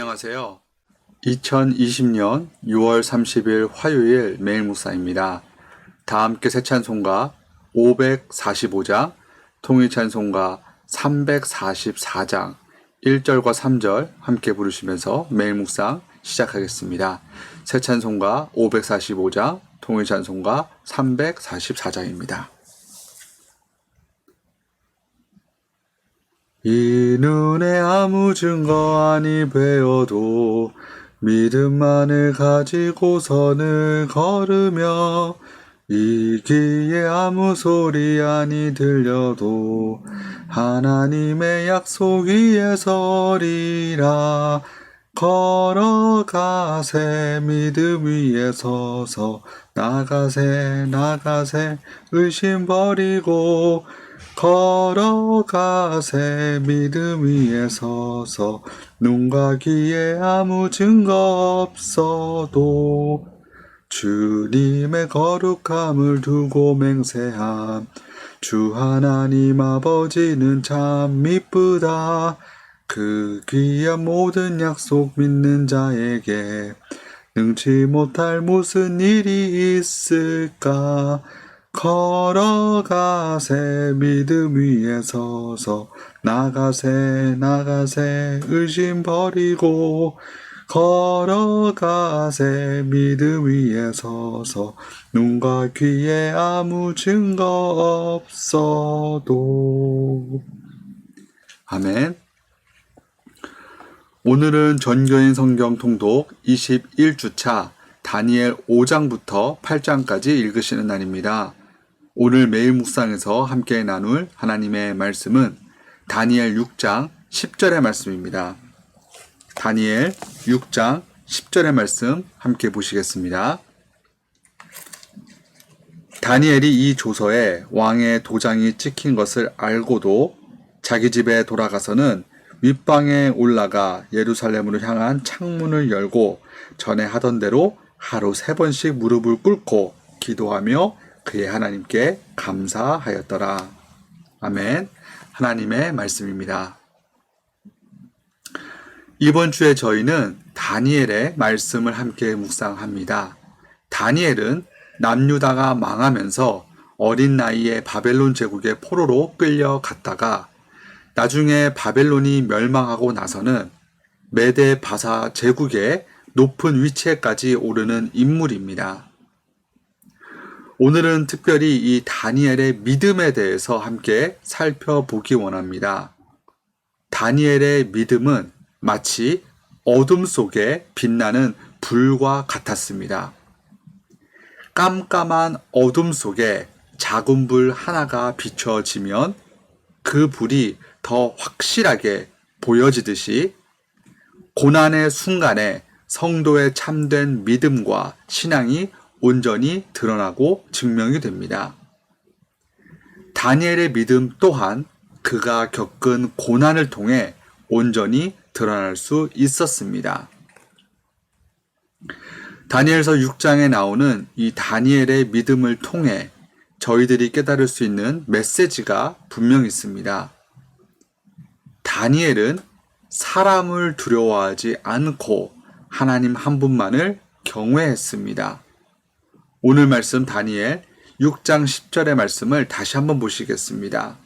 안녕하세요. 2020년 6월 30일 화요일 매일 묵상입니다. 다 함께 새 찬송가 545장, 통일 찬송가 344장 1절과 3절 함께 부르시면서 매일 묵상 시작하겠습니다. 새 찬송가 545장, 통일 찬송가 344장입니다. 이 눈에 아무 증거 아니 배어도 믿음만을 가지고 선을 걸으며 이 귀에 아무 소리 아니 들려도 하나님의 약속 위에 서리라. 걸어가세 믿음 위에 서서 나가세 의심 버리고 걸어가세 믿음 위에 서서 눈과 귀에 아무 증거 없어도 주님의 거룩함을 두고 맹세함. 주 하나님 아버지는 참 미쁘다. 그 귀한 모든 약속 믿는 자에게 능치 못할 무슨 일이 있을까. 걸어가세 믿음 위에 서서 나가세 의심 버리고 걸어가세 믿음 위에 서서 눈과 귀에 아무 증거 없어도. 아멘. 오늘은 전교인 성경 통독 21주차 다니엘 5장부터 8장까지 읽으시는 날입니다. 오늘 매일 묵상에서 함께 나눌 하나님의 말씀은 다니엘 6장 10절의 말씀입니다. 다니엘 6장 10절의 말씀 함께 보시겠습니다. 다니엘이 이 조서에 왕의 도장이 찍힌 것을 알고도 자기 집에 돌아가서는 윗방에 올라가 예루살렘으로 향한 창문을 열고 전에 하던 대로 하루 3번씩 무릎을 꿇고 기도하며 그의 하나님께 감사하였더라. 아멘. 하나님의 말씀입니다. 이번 주에 저희는 다니엘의 말씀을 함께 묵상합니다. 다니엘은 남유다가 망하면서 어린 나이에 바벨론 제국의 포로로 끌려갔다가 나중에 바벨론이 멸망하고 나서는 메데 바사 제국의 높은 위치에까지 오르는 인물입니다. 오늘은 특별히 이 다니엘의 믿음에 대해서 함께 살펴보기 원합니다. 다니엘의 믿음은 마치 어둠 속에 빛나는 불과 같았습니다. 깜깜한 어둠 속에 작은 불 하나가 비춰지면 그 불이 더 확실하게 보여지듯이 고난의 순간에 성도의 참된 믿음과 신앙이 온전히 드러나고 증명이 됩니다. 다니엘의 믿음 또한 그가 겪은 고난을 통해 온전히 드러날 수 있었습니다. 다니엘서 6장에 나오는 이 다니엘의 믿음을 통해 저희들이 깨달을 수 있는 메시지가 분명히 있습니다. 다니엘은 사람을 두려워하지 않고 하나님 한 분만을 경외했습니다. 오늘 말씀 다니엘 6장 10절의 말씀을 다시 한번 보시겠습니다.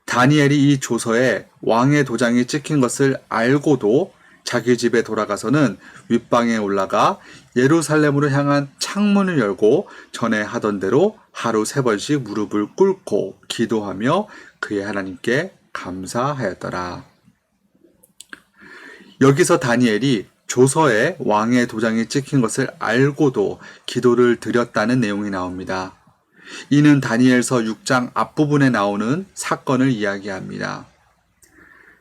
다니엘이 이 조서에 왕의 도장이 찍힌 것을 알고도 자기 집에 돌아가서는 윗방에 올라가 예루살렘으로 향한 창문을 열고 전에 하던 대로 하루 3번씩 무릎을 꿇고 기도하며 그의 하나님께 감사하였더라. 여기서 다니엘이 조서에 왕의 도장이 찍힌 것을 알고도 기도를 드렸다는 내용이 나옵니다. 이는 다니엘서 6장 앞부분에 나오는 사건을 이야기합니다.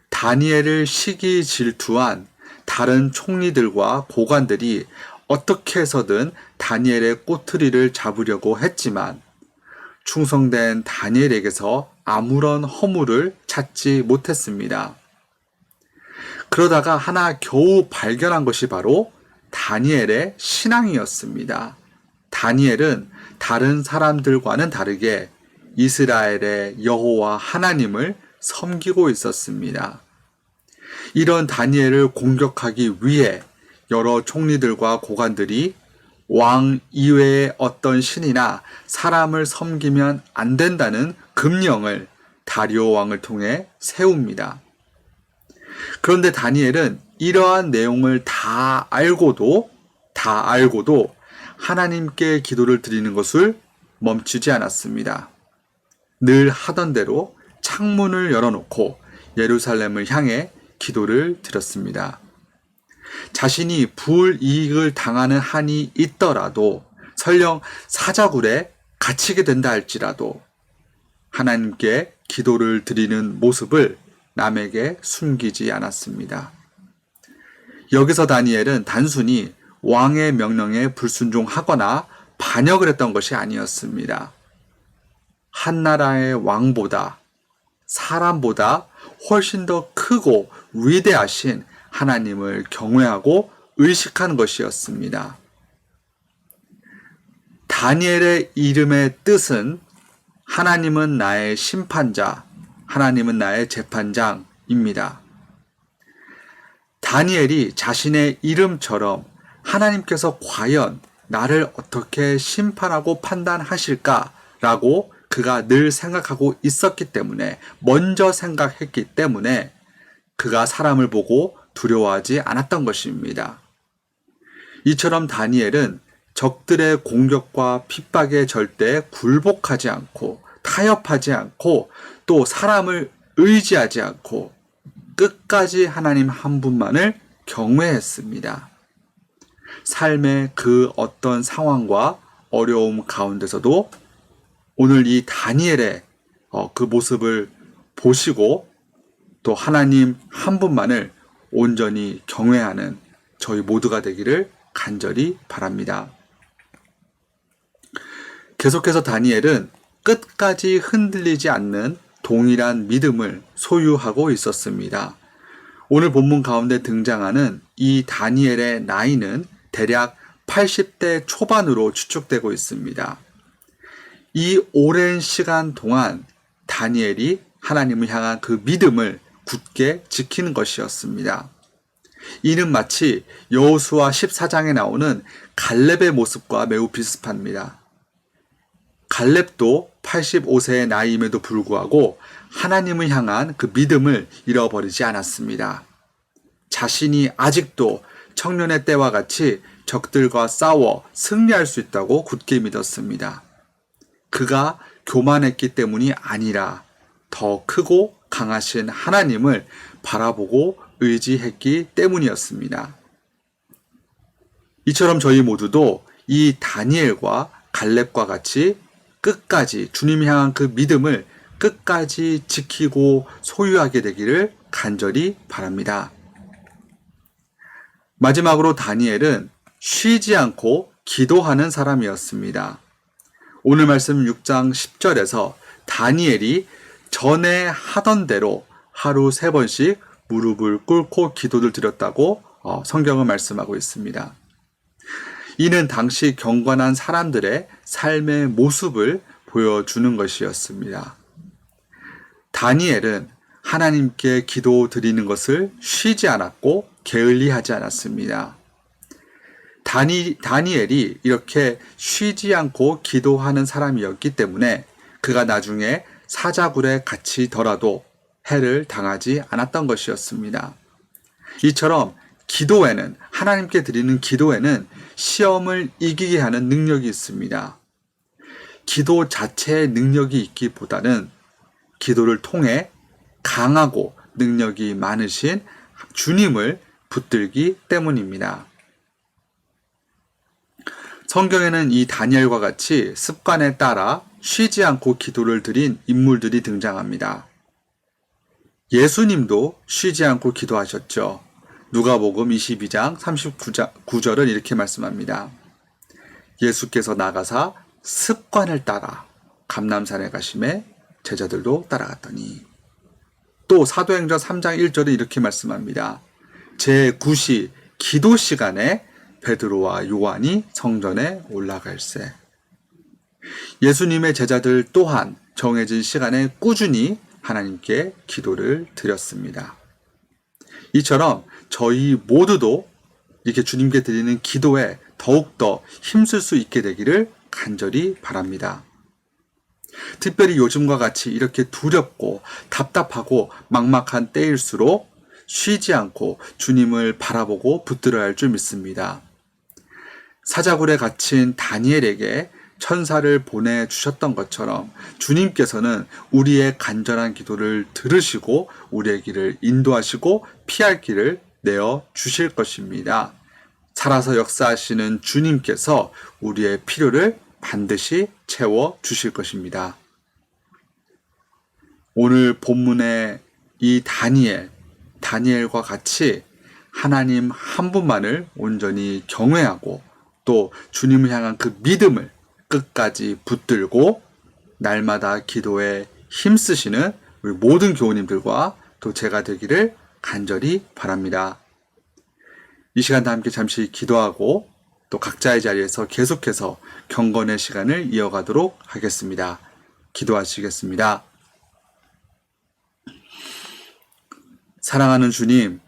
다니엘을 시기 질투한 다른 총리들과 고관들이 어떻게 해서든 다니엘의 꼬투리를 잡으려고 했지만 충성된 다니엘에게서 아무런 허물을 찾지 못했습니다. 그러다가 하나 겨우 발견한 것이 바로 다니엘의 신앙이었습니다. 다니엘은 다른 사람들과는 다르게 이스라엘의 여호와 하나님을 섬기고 있었습니다. 이런 다니엘을 공격하기 위해 여러 총리들과 고관들이 왕 이외의 어떤 신이나 사람을 섬기면 안 된다는 금령을 다리오 왕을 통해 세웁니다. 그런데 다니엘은 이러한 내용을 다 알고도 하나님께 기도를 드리는 것을 멈추지 않았습니다. 늘 하던 대로 창문을 열어놓고 예루살렘을 향해 기도를 드렸습니다. 자신이 불이익을 당하는 한이 있더라도 설령 사자굴에 갇히게 된다 할지라도 하나님께 기도를 드리는 모습을 남에게 숨기지 않았습니다. 여기서 다니엘은 단순히 왕의 명령에 불순종하거나 반역을 했던 것이 아니었습니다. 한 나라의 왕보다 사람보다 훨씬 더 크고 위대하신 하나님을 경외하고 의식하는 것이었습니다. 다니엘의 이름의 뜻은 하나님은 나의 심판자, 하나님은 나의 재판장입니다. 다니엘이 자신의 이름처럼 하나님께서 과연 나를 어떻게 심판하고 판단하실까라고 그가 늘 생각하고 있었기 때문에, 먼저 생각했기 때문에 그가 사람을 보고 두려워하지 않았던 것입니다. 이처럼 다니엘은 적들의 공격과 핍박에 절대 굴복하지 않고 타협하지 않고 또 사람을 의지하지 않고 끝까지 하나님 한 분만을 경외했습니다. 삶의 그 어떤 상황과 어려움 가운데서도 오늘 이 다니엘의 그 모습을 보시고 또 하나님 한 분만을 온전히 경외하는 저희 모두가 되기를 간절히 바랍니다. 계속해서 다니엘은 끝까지 흔들리지 않는 동일한 믿음을 소유하고 있었습니다. 오늘 본문 가운데 등장하는 이 다니엘의 나이는 대략 80대 초반으로 추측되고 있습니다. 이 오랜 시간 동안 다니엘이 하나님을 향한 그 믿음을 굳게 지키는 것이었습니다. 이는 마치 여호수아 14장에 나오는 갈렙의 모습과 매우 비슷합니다. 갈렙도 85세의 나이임에도 불구하고 하나님을 향한 그 믿음을 잃어버리지 않았습니다. 자신이 아직도 청년의 때와 같이 적들과 싸워 승리할 수 있다고 굳게 믿었습니다. 그가 교만했기 때문이 아니라 더 크고 강하신 하나님을 바라보고 의지했기 때문이었습니다. 이처럼 저희 모두도 이 다니엘과 갈렙과 같이 끝까지 주님 향한 그 믿음을 끝까지 지키고 소유하게 되기를 간절히 바랍니다. 마지막으로 다니엘은 쉬지 않고 기도하는 사람이었습니다. 오늘 말씀 6장 10절에서 다니엘이 전에 하던 대로 하루 3번씩 무릎을 꿇고 기도를 드렸다고 성경은 말씀하고 있습니다. 이는 당시 경건한 사람들의 삶의 모습을 보여주는 것이었습니다. 다니엘은 하나님께 기도 드리는 것을 쉬지 않았고 게을리하지 않았습니다. 다니엘이 이렇게 쉬지 않고 기도하는 사람이었기 때문에 그가 나중에 사자굴에 갇히더라도 해를 당하지 않았던 것이었습니다. 이처럼 기도에는, 하나님께 드리는 기도에는 시험을 이기게 하는 능력이 있습니다. 기도 자체의 능력이 있기보다는 기도를 통해 강하고 능력이 많으신 주님을 붙들기 때문입니다. 성경에는 이 다니엘과 같이 습관에 따라 쉬지 않고 기도를 드린 인물들이 등장합니다. 예수님도 쉬지 않고 기도하셨죠. 누가복음 22장 39절은 이렇게 말씀합니다. 예수께서 나가사 습관을 따라 감람산에 가심에 제자들도 따라갔더니, 또 사도행전 3장 1절은 이렇게 말씀합니다. 제9시 기도 시간에 베드로와 요한이 성전에 올라갈새. 예수님의 제자들 또한 정해진 시간에 꾸준히 하나님께 기도를 드렸습니다. 이처럼 저희 모두도 이렇게 주님께 드리는 기도에 더욱더 힘쓸 수 있게 되기를 간절히 바랍니다. 특별히 요즘과 같이 이렇게 두렵고 답답하고 막막한 때일수록 쉬지 않고 주님을 바라보고 붙들어야 할 줄 믿습니다. 사자굴에 갇힌 다니엘에게 천사를 보내주셨던 것처럼 주님께서는 우리의 간절한 기도를 들으시고 우리의 길을 인도하시고 피할 길을 내어 주실 것입니다. 살아서 역사하시는 주님께서 우리의 필요를 반드시 채워 주실 것입니다. 오늘 본문의 이 다니엘과 같이 하나님 한 분만을 온전히 경외하고 또 주님을 향한 그 믿음을 끝까지 붙들고 날마다 기도에 힘쓰시는 우리 모든 교우님들과 또 제가 되기를 간절히 바랍니다. 이 시간 다 함께 잠시 기도하고 또 각자의 자리에서 계속해서 경건의 시간을 이어가도록 하겠습니다. 기도하시겠습니다. 사랑하는 주님,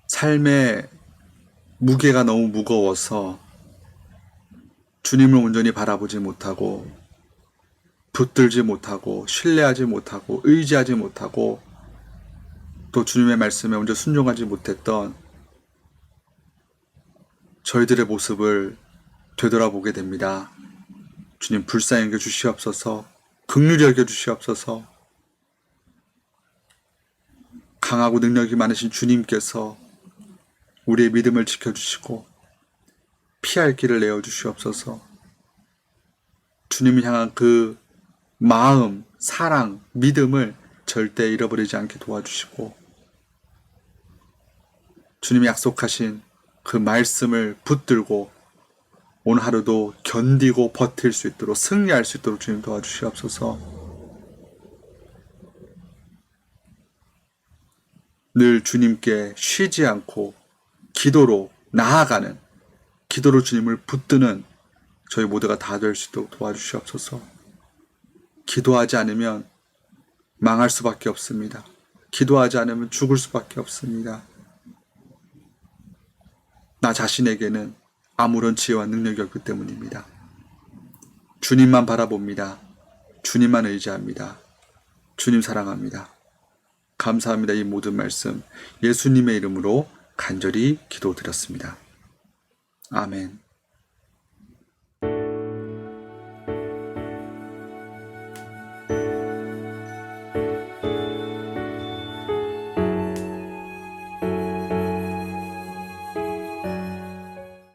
삶의 무게가 너무 무거워서 주님을 온전히 바라보지 못하고 붙들지 못하고 신뢰하지 못하고 의지하지 못하고 또 주님의 말씀에 온전히 순종하지 못했던 저희들의 모습을 되돌아보게 됩니다. 주님 불쌍히 여겨 주시옵소서. 긍휼히 여겨 주시옵소서. 강하고 능력이 많으신 주님께서 우리의 믿음을 지켜주시고 피할 길을 내어주시옵소서. 주님을 향한 그 마음, 사랑, 믿음을 절대 잃어버리지 않게 도와주시고 주님이 약속하신 그 말씀을 붙들고 오늘 하루도 견디고 버틸 수 있도록 승리할 수 있도록 주님 도와주시옵소서. 늘 주님께 쉬지 않고 기도로 나아가는, 기도로 주님을 붙드는 저희 모두가 다 될 수 있도록 도와주시옵소서. 기도하지 않으면 망할 수밖에 없습니다. 기도하지 않으면 죽을 수밖에 없습니다. 나 자신에게는 아무런 지혜와 능력이 없기 때문입니다. 주님만 바라봅니다. 주님만 의지합니다. 주님 사랑합니다. 감사합니다. 이 모든 말씀 예수님의 이름으로 간절히 기도드렸습니다. 아멘.